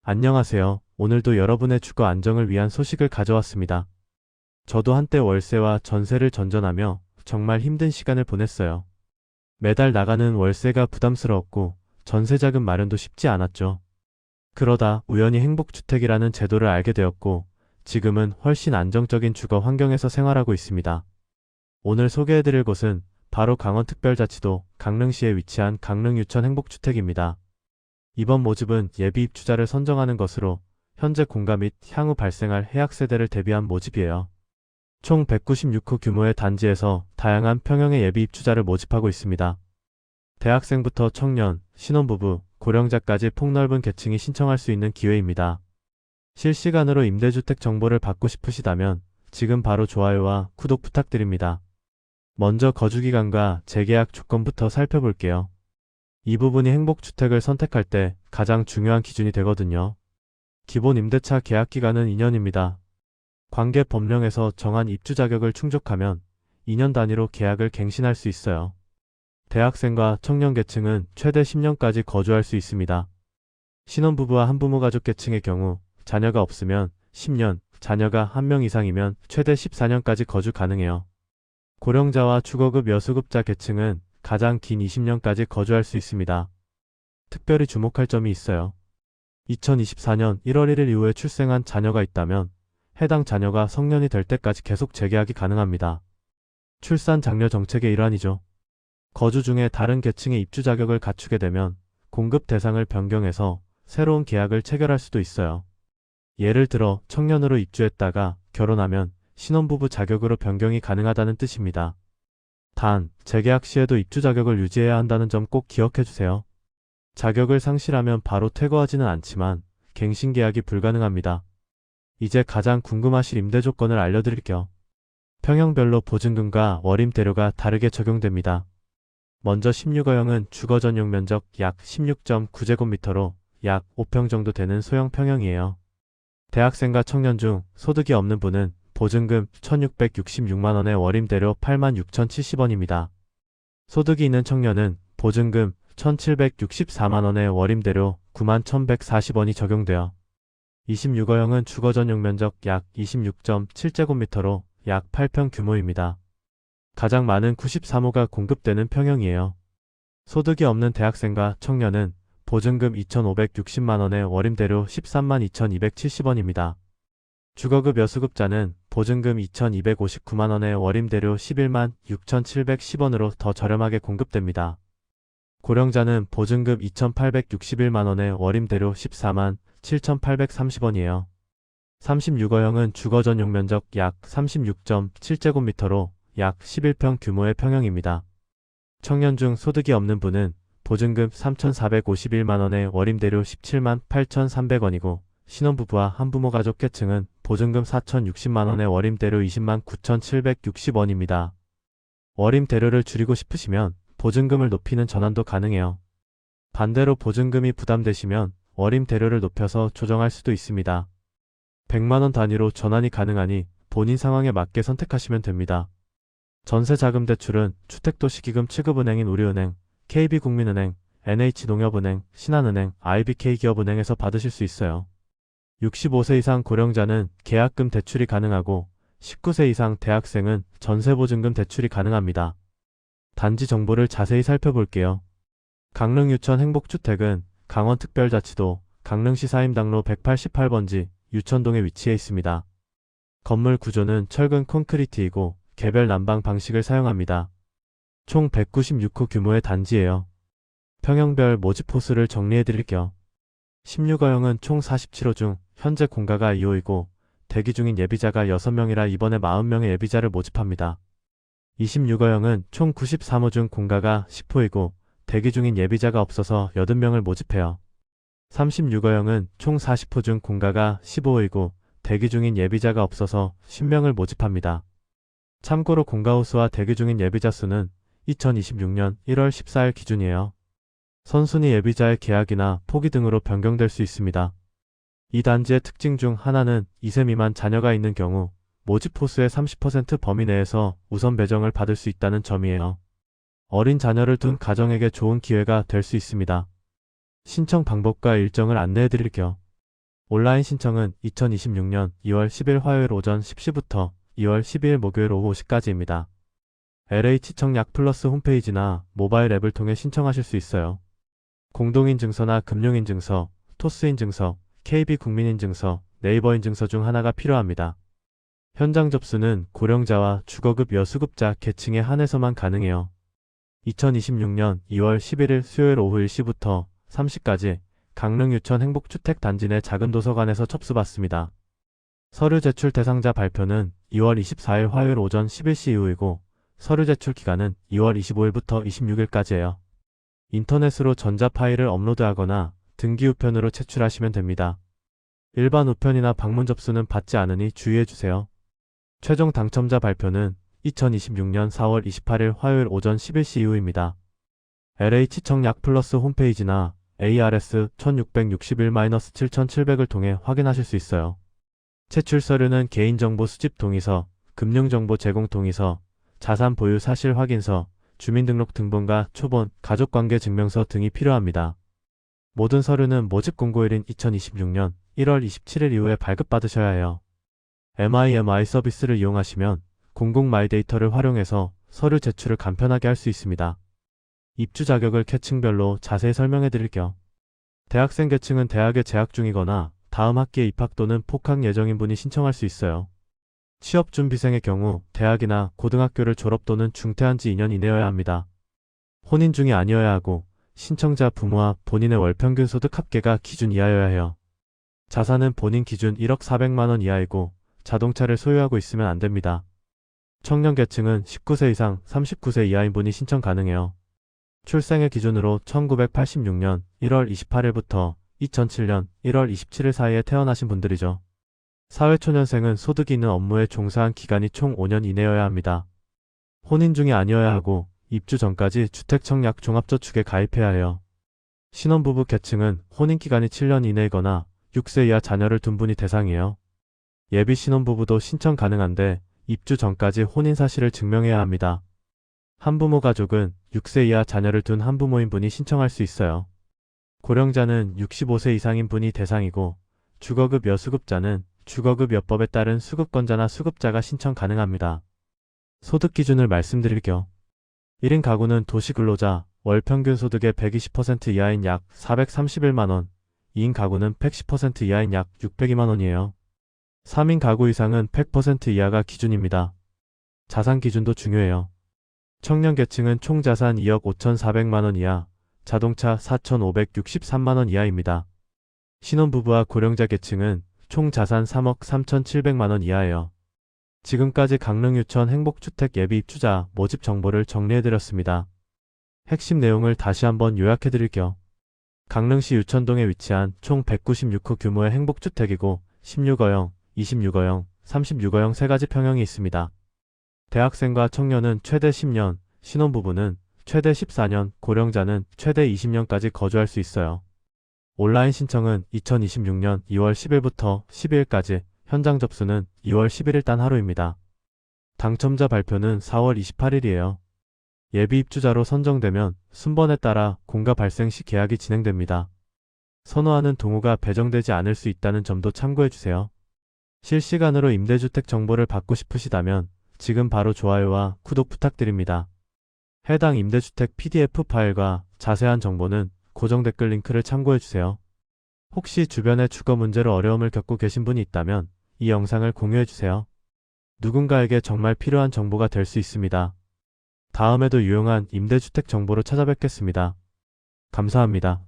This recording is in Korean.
안녕하세요. 오늘도 여러분의 주거 안정을 위한 소식을 가져왔습니다. 저도 한때 월세와 전세를 전전하며 정말 힘든 시간을 보냈어요. 매달 나가는 월세가 부담스러웠고 전세자금 마련도 쉽지 않았죠. 그러다 우연히 행복주택이라는 제도를 알게 되었고 지금은 훨씬 안정적인 주거 환경에서 생활하고 있습니다. 오늘 소개해드릴 곳은 바로 강원특별자치도 강릉시에 위치한 강릉유천 행복주택입니다. 이번 모집은 예비 입주자를 선정하는 것으로 현재 공가 및 향후 발생할 해약 세대를 대비한 모집이에요. 총 196호 규모의 단지에서 다양한 평형의 예비 입주자를 모집하고 있습니다. 대학생부터 청년, 신혼부부, 고령자까지 폭넓은 계층이 신청할 수 있는 기회입니다. 실시간으로 임대주택 정보를 받고 싶으시다면 지금 바로 좋아요와 구독 부탁드립니다. 먼저 거주기간과 재계약 조건부터 살펴볼게요. 이 부분이 행복주택을 선택할 때 가장 중요한 기준이 되거든요. 기본 임대차 계약기간은 2년입니다. 관계 법령에서 정한 입주 자격을 충족하면 2년 단위로 계약을 갱신할 수 있어요. 대학생과 청년 계층은 최대 10년까지 거주할 수 있습니다. 신혼부부와 한부모 가족 계층의 경우 자녀가 없으면 10년, 자녀가 1명 이상이면 최대 14년까지 거주 가능해요. 고령자와 주거급 여수급자 계층은 가장 긴 20년까지 거주할 수 있습니다. 특별히 주목할 점이 있어요. 2024년 1월 1일 이후에 출생한 자녀가 있다면 해당 자녀가 성년이 될 때까지 계속 재계약이 가능합니다. 출산 장려 정책의 일환이죠. 거주 중에 다른 계층의 입주 자격을 갖추게 되면 공급 대상을 변경해서 새로운 계약을 체결할 수도 있어요. 예를 들어 청년으로 입주했다가 결혼하면 신혼부부 자격으로 변경이 가능하다는 뜻입니다. 단, 재계약 시에도 입주 자격을 유지해야 한다는 점 꼭 기억해주세요. 자격을 상실하면 바로 퇴거하지는 않지만 갱신 계약이 불가능합니다. 이제 가장 궁금하실 임대 조건을 알려드릴게요. 평형별로 보증금과 월임대료가 다르게 적용됩니다. 먼저 16호형은 주거 전용 면적 약 16.9제곱미터로 약 5평 정도 되는 소형 평형이에요. 대학생과 청년 중 소득이 없는 분은 보증금 1,666만원에 월임대료 86,070원입니다. 소득이 있는 청년은 보증금 1,764만원에 월임대료 91,140원이 적용되어 26호형은 주거 전용 면적 약 26.7제곱미터로 약 8평 규모입니다. 가장 많은 93호가 공급되는 평형이에요. 소득이 없는 대학생과 청년은 보증금 2,560만원에 월임대료 13만 2,270원입니다. 주거급 여수급자는 보증금 2,259만원에 월임대료 11만 6,710원으로 더 저렴하게 공급됩니다. 고령자는 보증금 2,861만원에 월임대료 14만 7,830원이에요. 36호형은 주거 전용 면적 약 36.7제곱미터로 약 11평 규모의 평형입니다. 청년 중 소득이 없는 분은 보증금 3,451만원에 월임대료 17만 8,300원이고 신혼부부와 한부모 가족 계층은 보증금 4,060만원에 월임대료 20만 9,760원입니다. 월임대료를 줄이고 싶으시면 보증금을 높이는 전환도 가능해요. 반대로 보증금이 부담되시면 월임대료를 높여서 조정할 수도 있습니다. 100만원 단위로 전환이 가능하니 본인 상황에 맞게 선택하시면 됩니다. 전세자금 대출은 주택도시기금 취급은행인 우리은행, KB국민은행, NH농협은행, 신한은행, IBK기업은행에서 받으실 수 있어요. 65세 이상 고령자는 계약금 대출이 가능하고 19세 이상 대학생은 전세보증금 대출이 가능합니다. 단지 정보를 자세히 살펴볼게요. 강릉유천 행복주택은 강원특별자치도 강릉시 사임당로 188번지 유천동에 위치해 있습니다. 건물 구조는 철근 콘크리트이고 개별 난방 방식을 사용합니다. 총 196호 규모의 단지예요. 평형별 모집 호수를 정리해드릴게요. 16호형은 총 47호 중 현재 공가가 2호이고 대기 중인 예비자가 6명이라 이번에 40명의 예비자를 모집합니다. 26호형은 총 93호 중 공가가 10호이고 대기 중인 예비자가 없어서 80명을 모집해요. 36호형은 총 40호 중 공가가 15호이고 대기 중인 예비자가 없어서 10명을 모집합니다. 참고로 공가호수와 대기 중인 예비자 수는 2026년 1월 14일 기준이에요. 선순위 예비자의 계약이나 포기 등으로 변경될 수 있습니다. 이 단지의 특징 중 하나는 2세 미만 자녀가 있는 경우 모집 호수의 30% 범위 내에서 우선 배정을 받을 수 있다는 점이에요. 어린 자녀를 둔 가정에게 좋은 기회가 될 수 있습니다. 신청 방법과 일정을 안내해 드릴게요. 온라인 신청은 2026년 2월 10일 화요일 오전 10시부터 2월 12일 목요일 오후 5시까지입니다. LH청약 플러스 홈페이지나 모바일 앱을 통해 신청하실 수 있어요. 공동인증서나 금융인증서, 토스인증서, KB국민인증서, 네이버인증서 중 하나가 필요합니다. 현장 접수는 고령자와 주거급 여수급자 계층에 한해서만 가능해요. 2026년 2월 11일 수요일 오후 1시부터 3시까지 강릉 유천 행복주택 단지 내 작은 도서관에서 접수받습니다. 서류 제출 대상자 발표는 2월 24일 화요일 오전 11시 이후이고 서류 제출 기간은 2월 25일부터 26일까지예요. 인터넷으로 전자 파일을 업로드하거나 등기 우편으로 제출하시면 됩니다. 일반 우편이나 방문 접수는 받지 않으니 주의해주세요. 최종 당첨자 발표는 2026년 4월 28일 화요일 오전 11시 이후입니다. LH청약 플러스 홈페이지나 ARS 1661-7700을 통해 확인하실 수 있어요. 제출 서류는 개인정보 수집 동의서, 금융정보 제공 동의서, 자산 보유 사실 확인서, 주민등록 등본과 초본, 가족관계 증명서 등이 필요합니다. 모든 서류는 모집 공고일인 2026년 1월 27일 이후에 발급받으셔야 해요. MIMI 서비스를 이용하시면 공공 마이데이터를 활용해서 서류 제출을 간편하게 할 수 있습니다. 입주 자격을 계층별로 자세히 설명해 드릴게요. 대학생 계층은 대학에 재학 중이거나 다음 학기에 입학 또는 복학 예정인 분이 신청할 수 있어요. 취업준비생의 경우 대학이나 고등학교를 졸업 또는 중퇴한 지 2년 이내여야 합니다. 혼인 중이 아니어야 하고 신청자 부모와 본인의 월 평균 소득 합계가 기준 이하여야 해요. 자산은 본인 기준 1억 400만 원 이하이고 자동차를 소유하고 있으면 안 됩니다. 청년 계층은 19세 이상 39세 이하인 분이 신청 가능해요. 출생일 기준으로 1986년 1월 28일부터 2007년 1월 27일 사이에 태어나신 분들이죠. 사회초년생은 소득이 있는 업무에 종사한 기간이 총 5년 이내여야 합니다. 혼인 중이 아니어야 하고 입주 전까지 주택청약 종합저축에 가입해야 해요. 신혼부부 계층은 혼인기간이 7년 이내이거나 6세 이하 자녀를 둔 분이 대상이에요. 예비 신혼부부도 신청 가능한데 입주 전까지 혼인 사실을 증명해야 합니다. 한부모 가족은 6세 이하 자녀를 둔 한부모인 분이 신청할 수 있어요. 고령자는 65세 이상인 분이 대상이고 주거급 여수급자는 주거급 여법에 따른 수급권자나 수급자가 신청 가능합니다. 소득 기준을 말씀드릴게요. 1인 가구는 도시근로자, 월 평균 소득의 120% 이하인 약 431만원, 2인 가구는 110% 이하인 약 602만원이에요. 3인 가구 이상은 100% 이하가 기준입니다. 자산 기준도 중요해요. 청년 계층은 총 자산 2억 5,400만원 이하, 자동차 4,563만원 이하입니다. 신혼부부와 고령자 계층은 총 자산 3억 3,700만원 이하예요. 지금까지 강릉 유천 행복주택 예비 입주자 모집 정보를 정리해드렸습니다. 핵심 내용을 다시 한번 요약해드릴게요. 강릉시 유천동에 위치한 총 196호 규모의 행복주택이고 16호형, 26호형, 36호형 세 가지 평형이 있습니다. 대학생과 청년은 최대 10년, 신혼부부는 최대 14년, 고령자는 최대 20년까지 거주할 수 있어요. 온라인 신청은 2026년 2월 10일부터 12일까지, 현장 접수는 2월 11일 단 하루입니다. 당첨자 발표는 4월 28일이에요. 예비 입주자로 선정되면 순번에 따라 공가 발생 시 계약이 진행됩니다. 선호하는 동호가 배정되지 않을 수 있다는 점도 참고해주세요. 실시간으로 임대주택 정보를 받고 싶으시다면 지금 바로 좋아요와 구독 부탁드립니다. 해당 임대주택 PDF 파일과 자세한 정보는 고정 댓글 링크를 참고해주세요. 혹시 주변에 주거 문제로 어려움을 겪고 계신 분이 있다면 이 영상을 공유해주세요. 누군가에게 정말 필요한 정보가 될 수 있습니다. 다음에도 유용한 임대주택 정보로 찾아뵙겠습니다. 감사합니다.